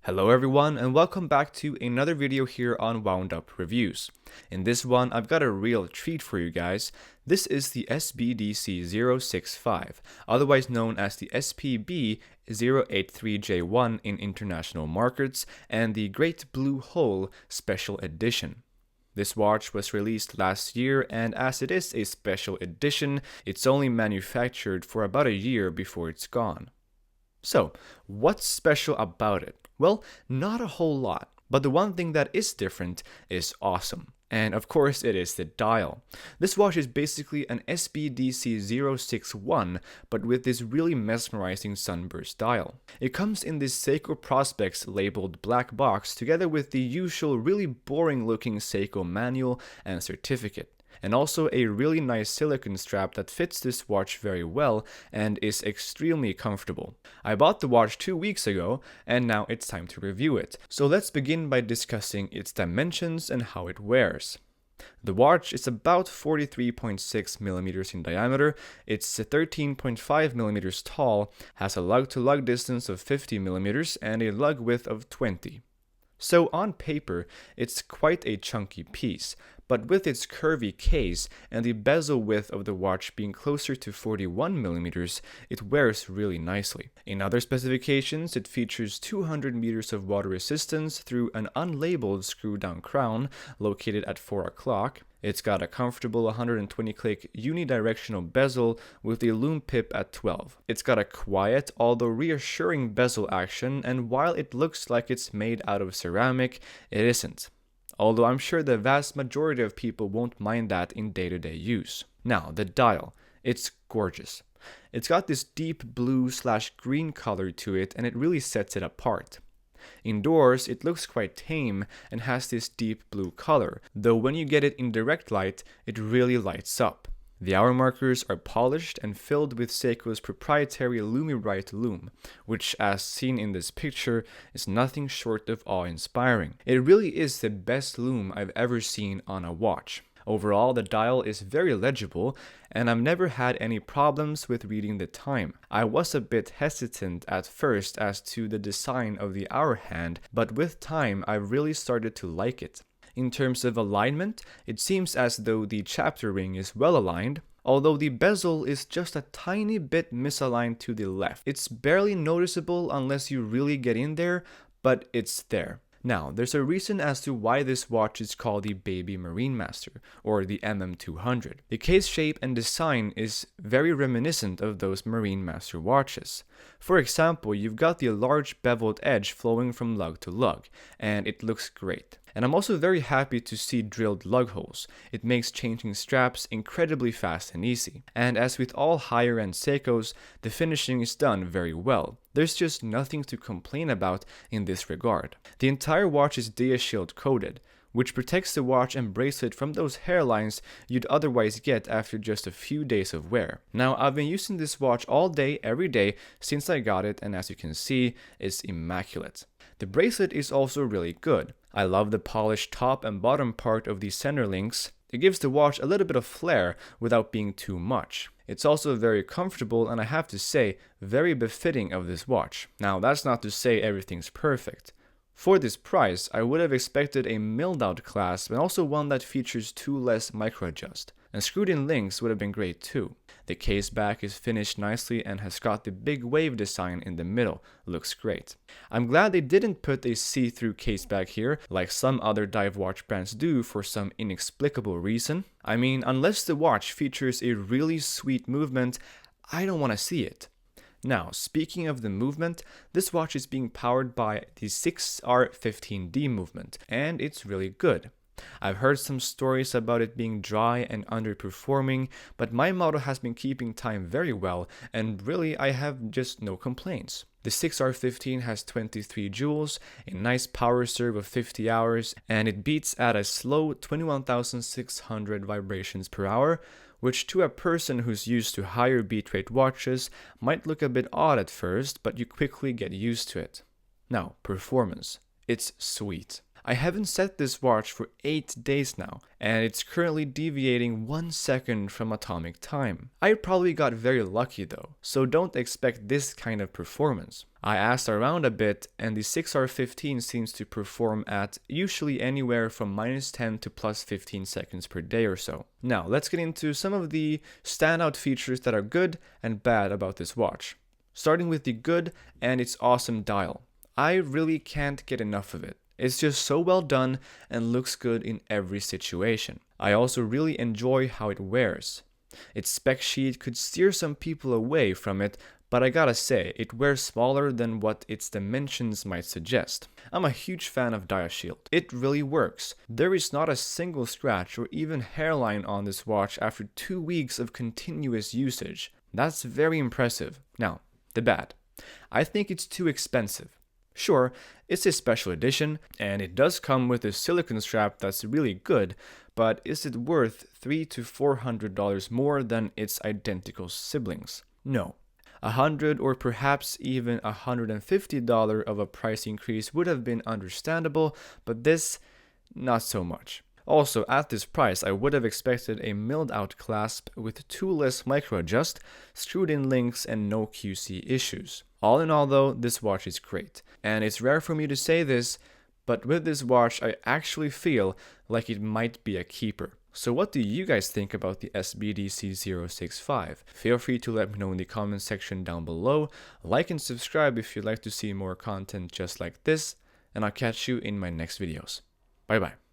Hello everyone and welcome back to another video here on Wound Up Reviews. In this one, I've got a real treat for you guys. This is the SBDC065, otherwise known as the SPB083J1 in international markets, and the Great Blue Hole Special Edition. This watch was released last year, and as it is a special edition, it's only manufactured for about a year before it's gone. So, what's special about it? Well, not a whole lot, but the one thing that is different is awesome. And of course it is the dial. This watch is basically an SBDC061, but with this really mesmerizing sunburst dial. It comes in this Seiko Prospects labeled black box together with the usual really boring looking Seiko manual and certificate. And also a really nice silicone strap that fits this watch very well and is extremely comfortable. I bought the watch 2 weeks ago and now it's time to review it. So let's begin by discussing its dimensions and how it wears. The watch is about 43.6 millimeters in diameter, it's 13.5 millimeters tall, has a lug-to-lug distance of 50 millimeters and a lug width of 20. So on paper, it's quite a chunky piece, but with its curvy case and the bezel width of the watch being closer to 41 millimeters, it wears really nicely. In other specifications, it features 200 meters of water resistance through an unlabeled screw-down crown located at 4 o'clock. It's got a comfortable 120-click unidirectional bezel with a lume pip at 12. It's got a quiet, although reassuring bezel action, and while it looks like it's made out of ceramic, it isn't. Although I'm sure the vast majority of people won't mind that in day-to-day use. Now, the dial. It's gorgeous. It's got this deep blue/green color to it, and it really sets it apart. Indoors, it looks quite tame and has this deep blue color, though when you get it in direct light, it really lights up. The hour markers are polished and filled with Seiko's proprietary LumiBrite lume, which, as seen in this picture, is nothing short of awe-inspiring. It really is the best lume I've ever seen on a watch. Overall, the dial is very legible, and I've never had any problems with reading the time. I was a bit hesitant at first as to the design of the hour hand, but with time I really started to like it. In terms of alignment, it seems as though the chapter ring is well aligned, although the bezel is just a tiny bit misaligned to the left. It's barely noticeable unless you really get in there, but it's there. Now, there's a reason as to why this watch is called the Baby Marinemaster, or the MM200. The case shape and design is very reminiscent of those Marinemaster watches. For example, you've got the large beveled edge flowing from lug to lug, and it looks great. And I'm also very happy to see drilled lug holes. It makes changing straps incredibly fast and easy. And as with all higher-end Seikos, the finishing is done very well. There's just nothing to complain about in this regard. The entire watch is diashield coated, which protects the watch and bracelet from those hairlines you'd otherwise get after just a few days of wear. Now, I've been using this watch all day, every day, since I got it, and as you can see, it's immaculate. The bracelet is also really good. I love the polished top and bottom part of the center links. It gives the watch a little bit of flair without being too much. It's also very comfortable and I have to say, very befitting of this watch. Now, that's not to say everything's perfect. For this price, I would have expected a milled out clasp and also one that features 2 less micro-adjust. And screwed in links would have been great too. The case back is finished nicely and has got the big wave design in the middle. Looks great. I'm glad they didn't put a see-through case back here like some other dive watch brands do for some inexplicable reason. I mean, unless the watch features a really sweet movement, I don't want to see it. Now, speaking of the movement, this watch is being powered by the 6R15D movement, and it's really good. I've heard some stories about it being dry and underperforming, but my model has been keeping time very well, and really I have just no complaints. The 6R15 has 23 joules, a nice power serve of 50 hours, and it beats at a slow 21,600 vibrations per hour, which to a person who's used to higher beat rate watches might look a bit odd at first, but you quickly get used to it. Now, performance. It's sweet. I haven't set this watch for 8 days now, and it's currently deviating 1 second from atomic time. I probably got very lucky though, so don't expect this kind of performance. I asked around a bit, and the 6R15 seems to perform at usually anywhere from -10 to +15 seconds per day or so. Now, let's get into some of the standout features that are good and bad about this watch. Starting with the good and its awesome dial. I really can't get enough of it. It's just so well done and looks good in every situation. I also really enjoy how it wears. Its spec sheet could steer some people away from it, but I gotta say, it wears smaller than what its dimensions might suggest. I'm a huge fan of diashield. It really works. There is not a single scratch or even hairline on this watch after 2 weeks of continuous usage. That's very impressive. Now, the bad. I think it's too expensive. Sure, it's a special edition, and it does come with a silicone strap that's really good, but is it worth $300 to $400 more than its identical siblings? No. $100 or perhaps even $150 of a price increase would have been understandable, but this, not so much. Also, at this price, I would have expected a milled out clasp with toolless micro adjust, screwed in links, and no QC issues. All in all though, this watch is great. And it's rare for me to say this, but with this watch I actually feel like it might be a keeper. So what do you guys think about the SBDC065? Feel free to let me know in the comment section down below. Like and subscribe if you'd like to see more content just like this, and I'll catch you in my next videos. Bye bye.